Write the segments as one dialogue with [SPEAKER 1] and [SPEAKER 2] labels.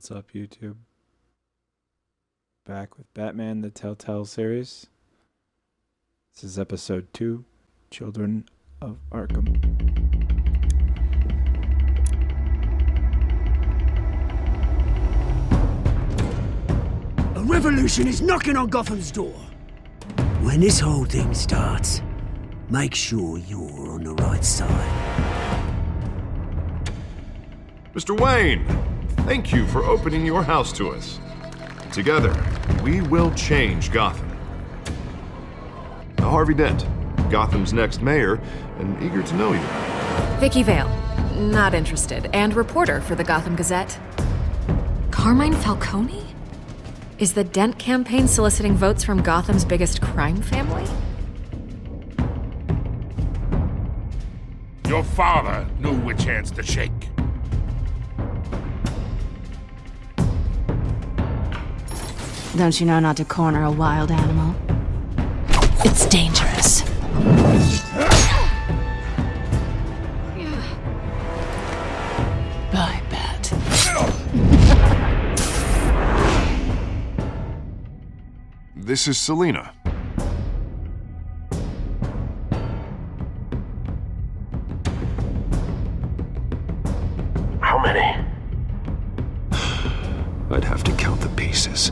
[SPEAKER 1] What's up, YouTube? Back with Batman, the Telltale series. This is episode 2, Children of Arkham.
[SPEAKER 2] A revolution is knocking on Gotham's door. When this whole thing starts, make sure you're on the right side.
[SPEAKER 3] Mr. Wayne, thank you for opening your house to us. Together, we will change Gotham. Harvey Dent, Gotham's next mayor, and eager to know you.
[SPEAKER 4] Vicky Vale, not interested, and reporter for the Gotham Gazette. Carmine Falcone? Is the Dent campaign soliciting votes from Gotham's biggest crime family?
[SPEAKER 5] Your father knew which hands to shake.
[SPEAKER 6] Don't you know not to corner a wild animal? It's dangerous. I bet.
[SPEAKER 3] This is Selina.
[SPEAKER 7] How many? I'd have to count the pieces.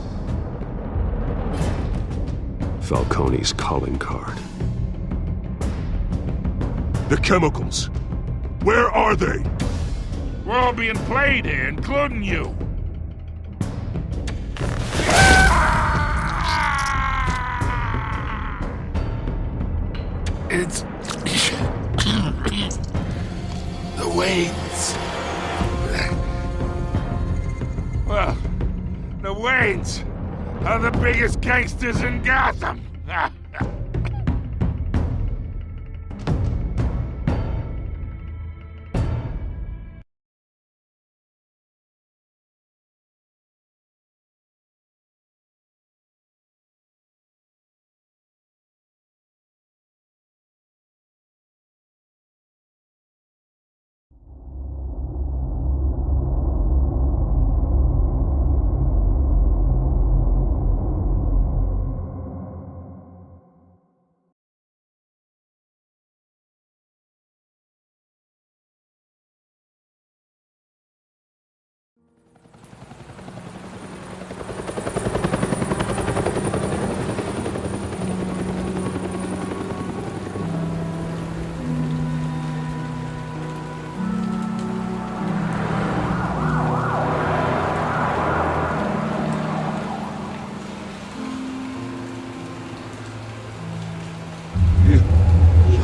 [SPEAKER 7] Falcone's calling card.
[SPEAKER 5] The chemicals. Where are they? We're all being played here, including you. It's... the Waynes. Well, the Waynes are the biggest gangsters in Gotham.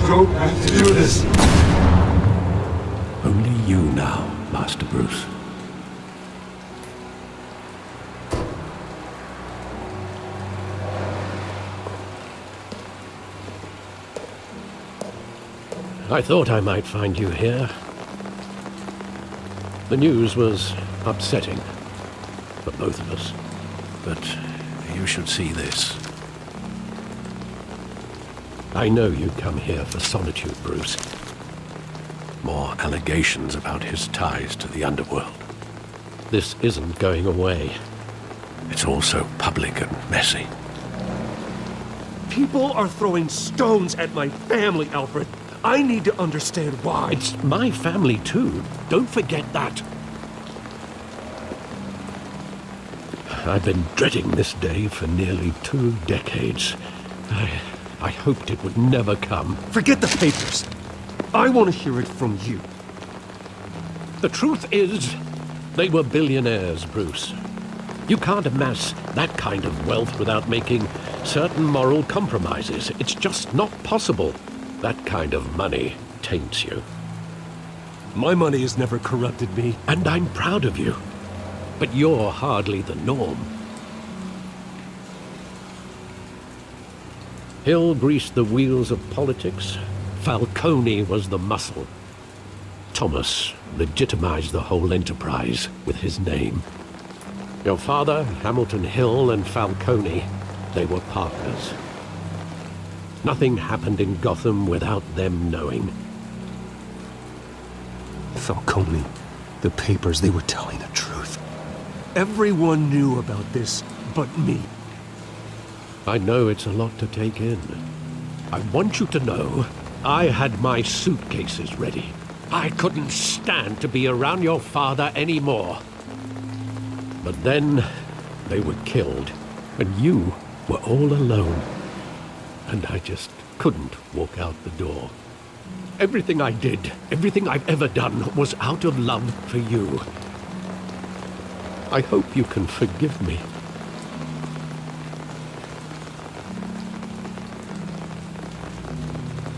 [SPEAKER 7] Don't have to do this. Only you now, Master Bruce.
[SPEAKER 8] I thought I might find you here. The news was upsetting for both of us. But you should see this. I know you come here for solitude, Bruce. More allegations about his ties to the underworld. This isn't going away. It's all so public and messy.
[SPEAKER 9] People are throwing stones at my family, Alfred. I need to understand why.
[SPEAKER 8] It's my family, too. Don't forget that. I've been dreading this day for nearly 2 decades. I hoped it would never come.
[SPEAKER 9] Forget the papers. I want to hear it from you.
[SPEAKER 8] The truth is, they were billionaires, Bruce. You can't amass that kind of wealth without making certain moral compromises. It's just not possible. That kind of money taints you.
[SPEAKER 9] My money has never corrupted me.
[SPEAKER 8] And I'm proud of you. But you're hardly the norm. Hill greased the wheels of politics. Falcone was the muscle. Thomas legitimized the whole enterprise with his name. Your father, Hamilton Hill, and Falcone, they were partners. Nothing happened in Gotham without them knowing.
[SPEAKER 9] Falcone, the papers, they were telling the truth. Everyone knew about this but me.
[SPEAKER 8] I know it's a lot to take in. I want you to know I had my suitcases ready. I couldn't stand to be around your father anymore. But then they were killed, and you were all alone. And I just couldn't walk out the door. Everything I did, everything I've ever done, was out of love for you. I hope you can forgive me.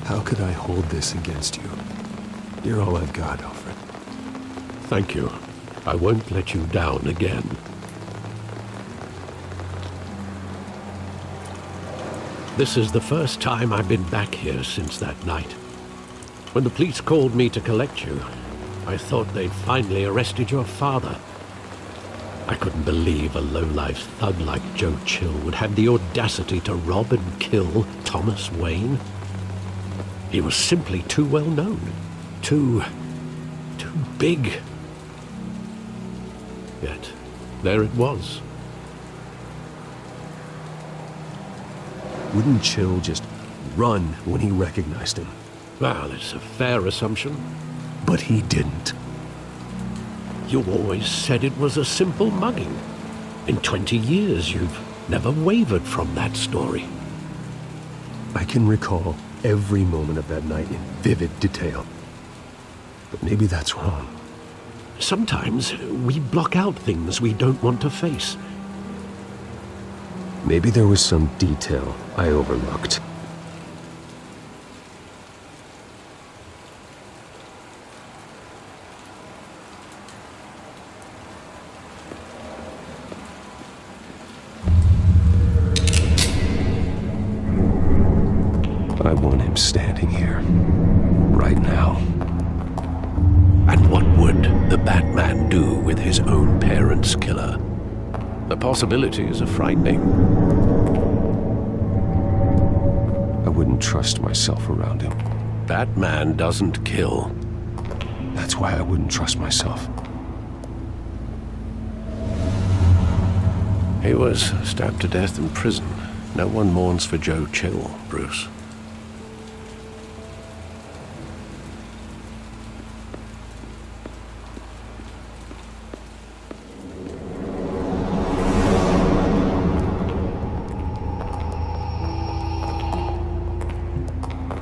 [SPEAKER 7] How could I hold this against you? You're all I've got, Alfred.
[SPEAKER 8] Thank you. I won't let you down again. This is the first time I've been back here since that night. When the police called me to collect you, I thought they'd finally arrested your father. I couldn't believe a low-life thug like Joe Chill would have the audacity to rob and kill Thomas Wayne. He was simply too well known. Too big. Yet, there it was.
[SPEAKER 9] Wouldn't Chill just run when he recognized him?
[SPEAKER 8] Well, it's a fair assumption.
[SPEAKER 9] But he didn't.
[SPEAKER 8] You always said it was a simple mugging. In 20 years, you've never wavered from that story.
[SPEAKER 9] I can recall every moment of that night in vivid detail. But maybe that's wrong.
[SPEAKER 8] Sometimes we block out things we don't want to face.
[SPEAKER 9] Maybe there was some detail I overlooked.
[SPEAKER 7] I want him standing here. Right now.
[SPEAKER 8] And what would the Batman do with his own parents' killer? The possibilities are frightening.
[SPEAKER 7] I wouldn't trust myself around him.
[SPEAKER 8] Batman doesn't kill.
[SPEAKER 7] That's why I wouldn't trust myself.
[SPEAKER 8] He was stabbed to death in prison. No one mourns for Joe Chill, Bruce.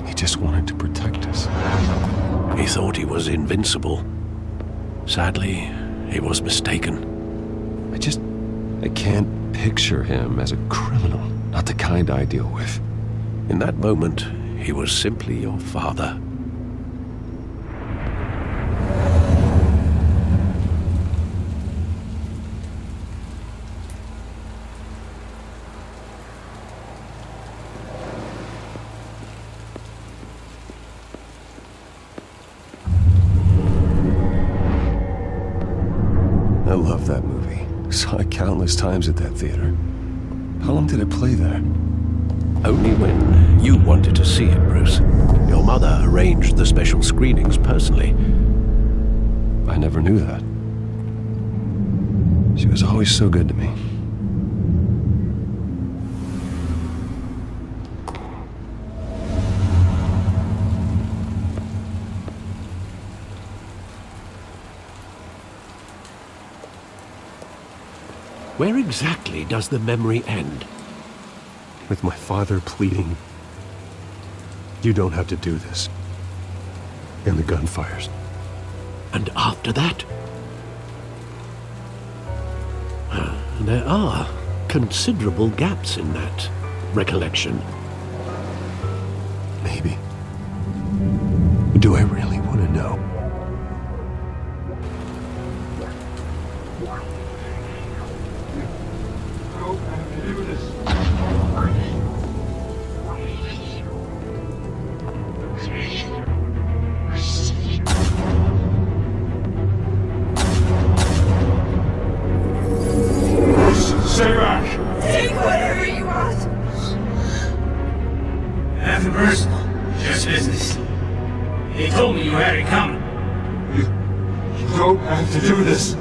[SPEAKER 7] He just wanted to protect us.
[SPEAKER 8] He thought he was invincible. Sadly, he was mistaken.
[SPEAKER 7] I can't picture him as a criminal. Not the kind I deal with.
[SPEAKER 8] In that moment, he was simply your father.
[SPEAKER 7] I love that movie. Saw it countless times at that theater. How long did it play there?
[SPEAKER 8] Only when you wanted to see it, Bruce. Your mother arranged the special screenings personally.
[SPEAKER 7] I never knew that. She was always so good to me.
[SPEAKER 8] Where exactly does the memory end?
[SPEAKER 9] With my father pleading, "You don't have to do this." And the gun fires.
[SPEAKER 8] And after that? There are considerable gaps in that recollection.
[SPEAKER 9] Maybe. Do I really want to know?
[SPEAKER 5] Stay back!
[SPEAKER 10] Take whatever you want!
[SPEAKER 2] Nothing personal, just business. He told me you had it coming.
[SPEAKER 7] You don't have to do this.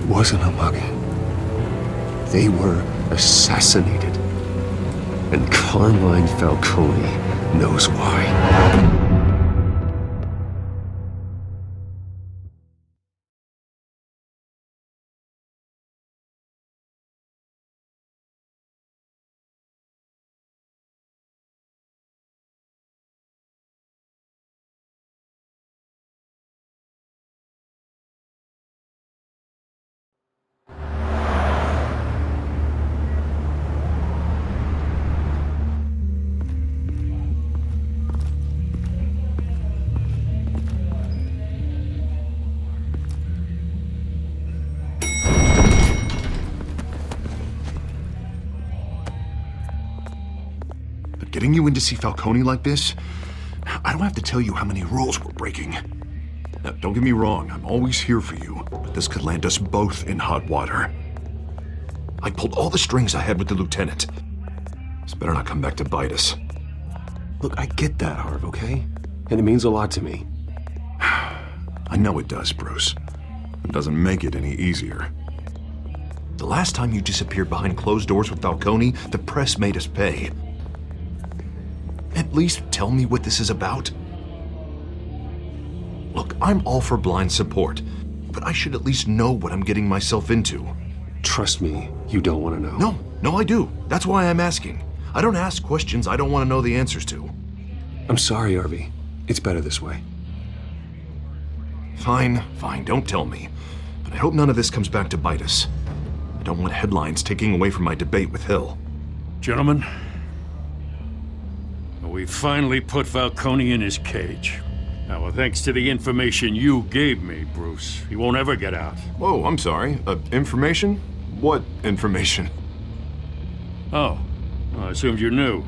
[SPEAKER 7] wasn't a mug. They were assassinated. And Carmine Falcone knows why.
[SPEAKER 3] Getting you in to see Falcone like this? I don't have to tell you how many rules we're breaking. Now, don't get me wrong, I'm always here for you, but this could land us both in hot water. I pulled all the strings I had with the lieutenant. This better not come back to bite us.
[SPEAKER 7] Look, I get that, Harv, okay? And it means a lot to me.
[SPEAKER 3] I know it does, Bruce. It doesn't make it any easier. The last time you disappeared behind closed doors with Falcone, the press made us pay. At least tell me what this is about. Look, I'm all for blind support, but I should at least know what I'm getting myself into.
[SPEAKER 7] Trust me, you don't want to know.
[SPEAKER 3] No, I do. That's why I'm asking. I don't ask questions I don't want to know the answers to.
[SPEAKER 7] I'm sorry, Harvey. It's better this way.
[SPEAKER 3] Fine, don't tell me. But I hope none of this comes back to bite us. I don't want headlines taking away from my debate with Hill.
[SPEAKER 5] Gentlemen, we finally put Falcone in his cage. Now, well, thanks to the information you gave me, Bruce, he won't ever get out.
[SPEAKER 3] Whoa, I'm sorry. Information? What information?
[SPEAKER 5] Oh, well, I assumed you knew.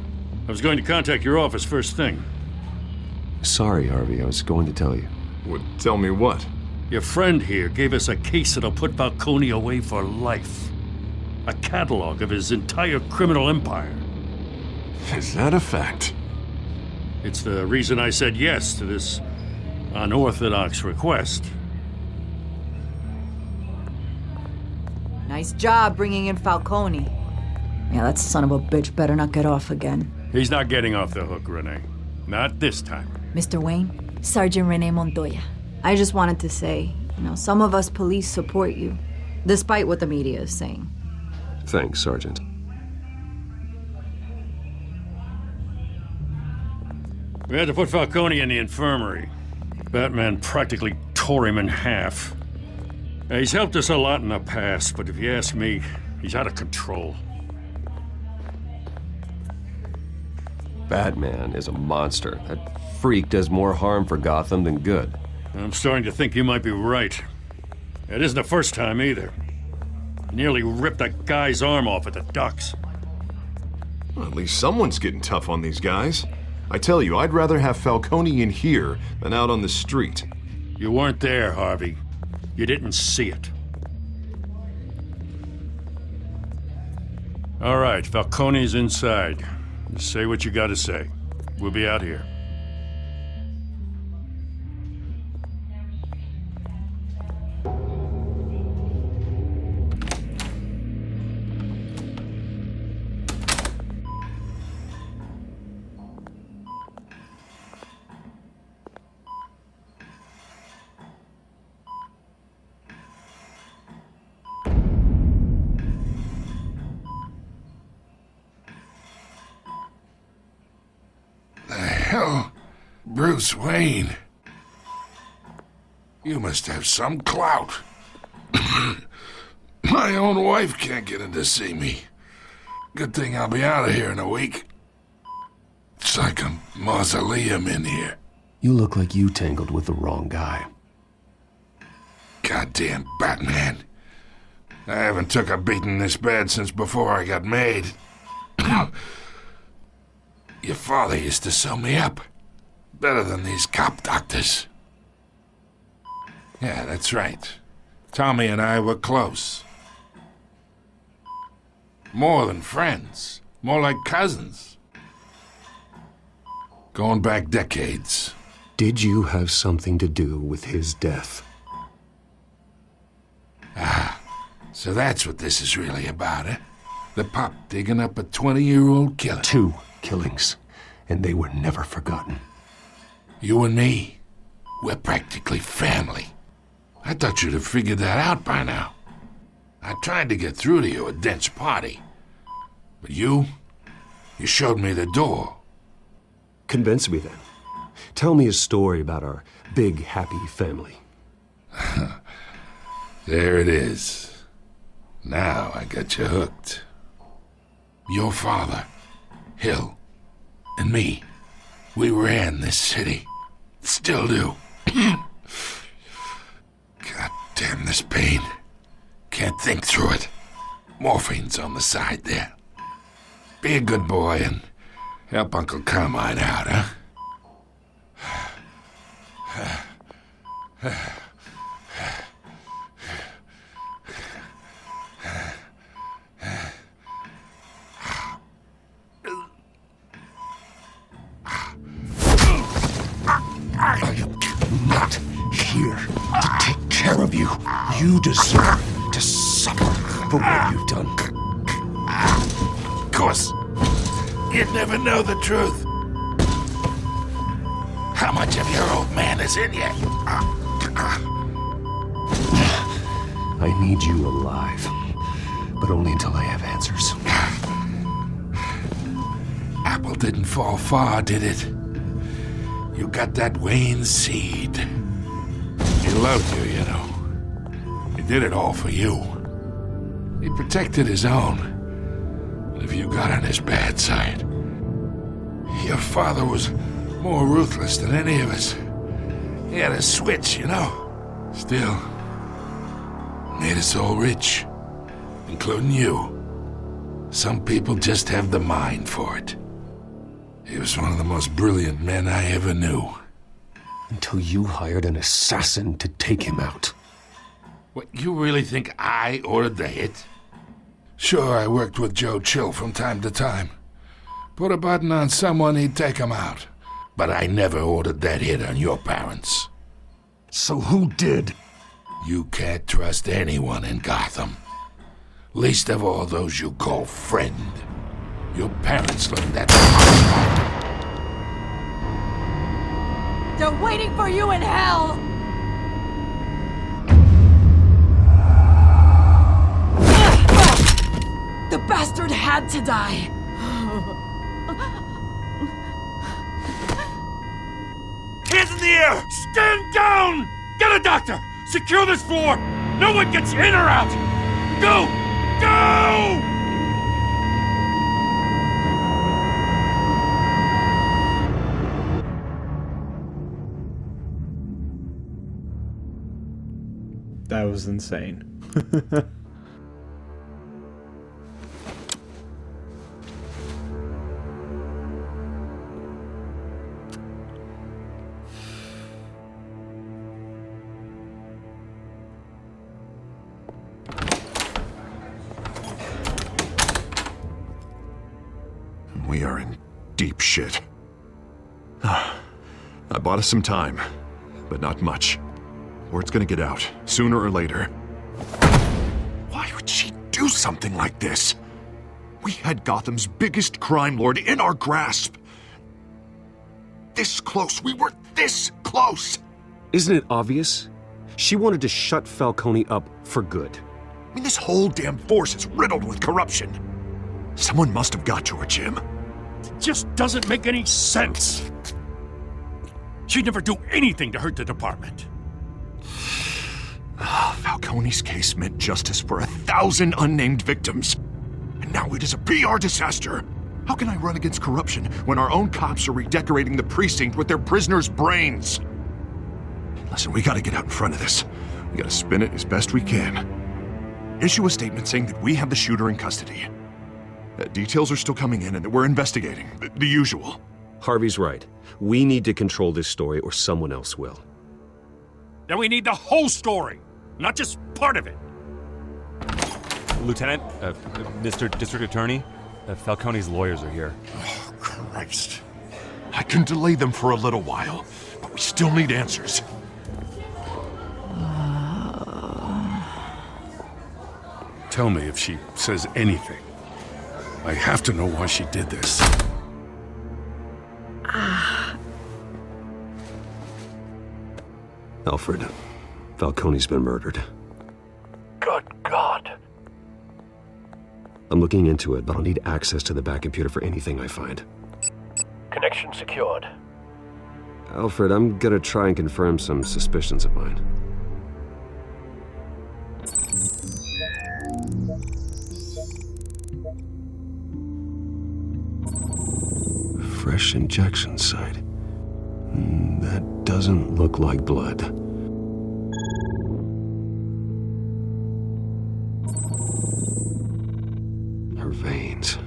[SPEAKER 5] I was going to contact your office first thing.
[SPEAKER 7] Sorry, Harvey. I was going to tell you.
[SPEAKER 3] Would tell me what?
[SPEAKER 5] Your friend here gave us a case that'll put Falcone away for life. A catalog of his entire criminal empire.
[SPEAKER 3] Is that a fact?
[SPEAKER 5] It's the reason I said yes to this unorthodox request.
[SPEAKER 10] Nice job bringing in Falcone. Yeah, that son of a bitch better not get off again.
[SPEAKER 5] He's not getting off the hook, Renee. Not this time.
[SPEAKER 10] Mr. Wayne, Sergeant Renee Montoya. I just wanted to say, some of us police support you, despite what the media is saying.
[SPEAKER 7] Thanks, Sergeant.
[SPEAKER 5] We had to put Falcone in the infirmary. Batman practically tore him in half. He's helped us a lot in the past, but if you ask me, he's out of control.
[SPEAKER 7] Batman is a monster. That freak does more harm for Gotham than good.
[SPEAKER 5] I'm starting to think you might be right. It isn't the first time either. He nearly ripped a guy's arm off at the docks.
[SPEAKER 3] Well, at least someone's getting tough on these guys. I tell you, I'd rather have Falcone in here than out on the street.
[SPEAKER 5] You weren't there, Harvey. You didn't see it. All right, Falcone's inside. Just say what you gotta say. We'll be out here.
[SPEAKER 11] Hell, Bruce Wayne. You must have some clout. My own wife can't get in to see me. Good thing I'll be out of here in a week. It's like a mausoleum in here.
[SPEAKER 7] You look like you tangled with the wrong guy.
[SPEAKER 11] Goddamn Batman. I haven't took a beating this bad since before I got made. Your father used to sew me up. Better than these cop doctors. Yeah, that's right. Tommy and I were close. More than friends. More like cousins. Going back decades.
[SPEAKER 7] Did you have something to do with his death?
[SPEAKER 11] So that's what this is really about, eh? The pop digging up a 20-year-old killer.
[SPEAKER 9] 2 killings, and they were never forgotten.
[SPEAKER 11] You and me, we're practically family. I thought you'd have figured that out by now. I tried to get through to you at Dent's party. But you showed me the door.
[SPEAKER 9] Convince me then. Tell me a story about our big, happy family.
[SPEAKER 11] There it is. Now I got you hooked. Your father, Hill, and me, we ran this city. Still do. God damn this pain. Can't think through it. Morphine's on the side there. Be a good boy and help Uncle Carmine out, huh?
[SPEAKER 9] I am not here to take care of you. You deserve to suffer for what you've done.
[SPEAKER 11] Of course. You'd never know the truth. How much of your old man is in you?
[SPEAKER 9] I need you alive, but only until I have answers.
[SPEAKER 11] Apple didn't fall far, did it? You got that Wayne seed. He loved you, you know. He did it all for you. He protected his own. But if you got on his bad side, your father was more ruthless than any of us. He had a switch, you know. Still, made us all rich, including you. Some people just have the mind for it. He was one of the most brilliant men I ever knew.
[SPEAKER 9] Until you hired an assassin to take him out.
[SPEAKER 11] What, you really think I ordered the hit? Sure, I worked with Joe Chill from time to time. Put a button on someone, he'd take him out. But I never ordered that hit on your parents.
[SPEAKER 9] So who did?
[SPEAKER 11] You can't trust anyone in Gotham. Least of all those you call friend. Your parents learned that.
[SPEAKER 10] They're waiting for you in hell! The bastard had to die!
[SPEAKER 5] Hands in the air! Stand down! Get a doctor! Secure this floor! No one gets in or out! Go! Go!
[SPEAKER 1] That was insane.
[SPEAKER 3] We are in deep shit. I bought us some time, but not much. Word's gonna get out, sooner or later. Why would she do something like this? We had Gotham's biggest crime lord in our grasp. This close, we were this close!
[SPEAKER 9] Isn't it obvious? She wanted to shut Falcone up for good.
[SPEAKER 3] I mean, this whole damn force is riddled with corruption. Someone must have got to her, Jim.
[SPEAKER 5] It just doesn't make any sense. She'd never do anything to hurt the department.
[SPEAKER 3] Falcone's case meant justice for 1,000 unnamed victims. And now it is a PR disaster. How can I run against corruption when our own cops are redecorating the precinct with their prisoners' brains? Listen, we gotta get out in front of this. We gotta spin it as best we can. Issue a statement saying that we have the shooter in custody. Details are still coming in and that we're investigating. The usual.
[SPEAKER 9] Harvey's right. We need to control this story or someone else will.
[SPEAKER 5] Then we need the whole story, not just part of it.
[SPEAKER 12] Lieutenant, Mr. District Attorney, Falcone's lawyers are here.
[SPEAKER 3] Oh, Christ. I can delay them for a little while, but we still need answers.
[SPEAKER 11] tell me if she says anything. I have to know why she did this.
[SPEAKER 7] Alfred, Falcone's been murdered.
[SPEAKER 8] Good God.
[SPEAKER 7] I'm looking into it, but I'll need access to the back computer for anything I find.
[SPEAKER 8] Connection secured.
[SPEAKER 7] Alfred, I'm gonna try and confirm some suspicions of mine. Fresh injection site. That doesn't look like blood. Her veins,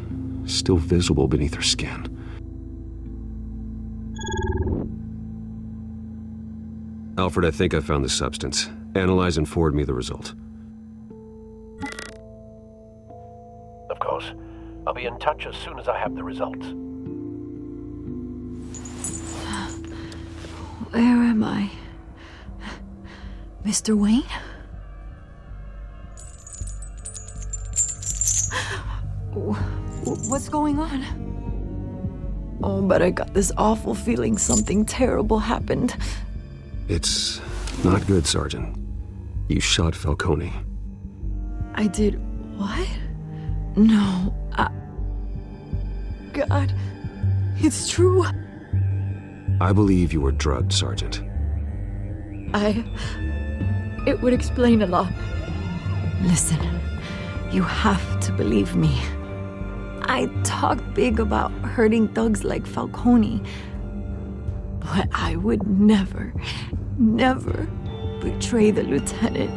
[SPEAKER 7] still visible beneath her skin. Alfred, I think I found the substance. Analyze and forward me the result.
[SPEAKER 8] Of course. I'll be in touch as soon as I have the results.
[SPEAKER 10] Where am I? Mr. Wayne? What's going on? Oh, but I got this awful feeling something terrible happened.
[SPEAKER 7] It's not good, Sergeant. You shot Falcone.
[SPEAKER 10] I did what? No, God, it's true.
[SPEAKER 7] I believe you were drugged, Sergeant.
[SPEAKER 10] It would explain a lot. Listen, you have to believe me. I talk big about hurting thugs like Falcone, but I would never betray the lieutenant.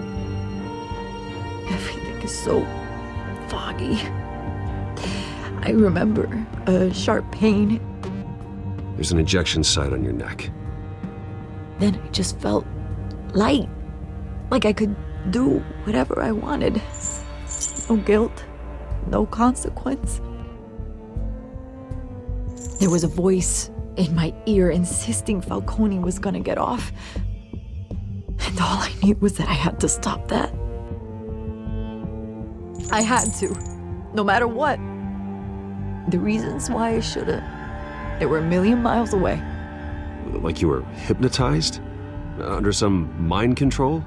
[SPEAKER 10] Everything is so foggy. I remember a sharp pain.
[SPEAKER 7] There's an injection site on your neck.
[SPEAKER 10] Then I just felt light, like I could do whatever I wanted. No guilt, no consequence. There was a voice in my ear insisting Falcone was gonna get off. And all I knew was that I had to stop that. I had to, no matter what. The reasons why I should've, they were a million miles away.
[SPEAKER 7] Like you were hypnotized? Under some mind control?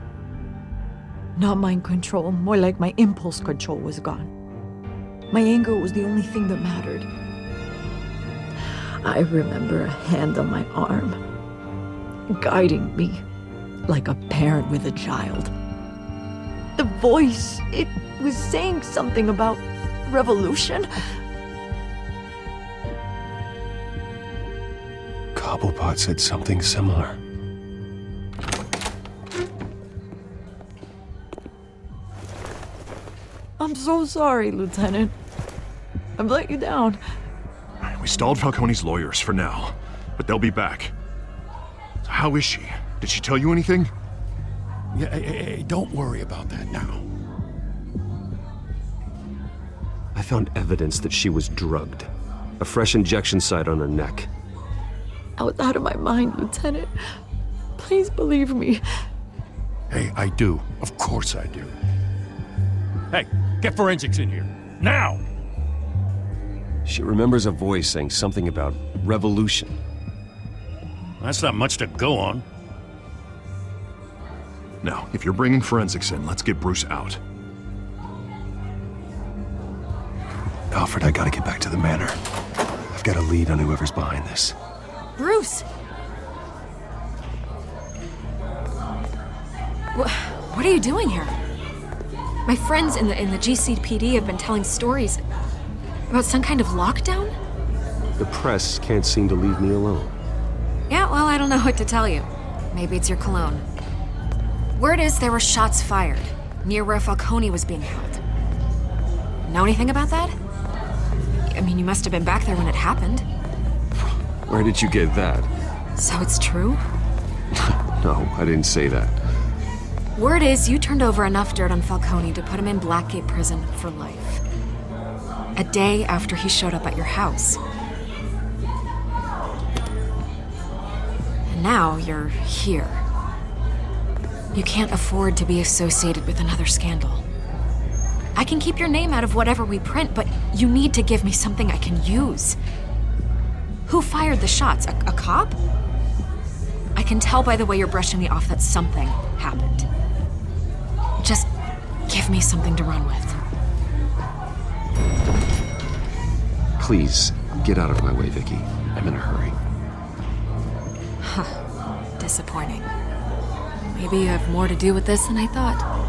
[SPEAKER 10] Not mind control, more like my impulse control was gone. My anger was the only thing that mattered. I remember a hand on my arm, guiding me like a parent with a child. The voice, it was saying something about revolution.
[SPEAKER 9] Cobblepot said something similar.
[SPEAKER 10] I'm so sorry, Lieutenant. I've let you down.
[SPEAKER 3] We stalled Falcone's lawyers for now, but they'll be back. How is she? Did she tell you anything?
[SPEAKER 11] Yeah, hey, don't worry about that now.
[SPEAKER 7] I found evidence that she was drugged. A fresh injection site on her neck.
[SPEAKER 10] I was out of my mind, Lieutenant. Please believe me.
[SPEAKER 11] Hey, I do. Of course I do. Hey, get forensics in here. Now!
[SPEAKER 7] She remembers a voice saying something about revolution.
[SPEAKER 5] That's not much to go on.
[SPEAKER 3] Now, if you're bringing forensics in, let's get Bruce out.
[SPEAKER 9] Alfred, I gotta get back to the manor. I've got a lead on whoever's behind this.
[SPEAKER 4] Bruce! What are you doing here? My friends in the GCPD have been telling stories about some kind of lockdown?
[SPEAKER 7] The press can't seem to leave me alone.
[SPEAKER 4] Yeah, well, I don't know what to tell you. Maybe it's your cologne. Word is there were shots fired near where Falcone was being held. Know anything about that? I mean, you must have been back there when it happened.
[SPEAKER 7] Where did you get that?
[SPEAKER 4] So it's true?
[SPEAKER 7] No, I didn't say that.
[SPEAKER 4] Word is you turned over enough dirt on Falcone to put him in Blackgate Prison for life. A day after he showed up at your house. And now you're here. You can't afford to be associated with another scandal. I can keep your name out of whatever we print, but you need to give me something I can use. Who fired the shots? A cop? I can tell by the way you're brushing me off that something happened. Just give me something to run with.
[SPEAKER 7] Please, get out of my way, Vicky. I'm in a hurry.
[SPEAKER 4] Huh. Disappointing. Maybe you have more to do with this than I thought.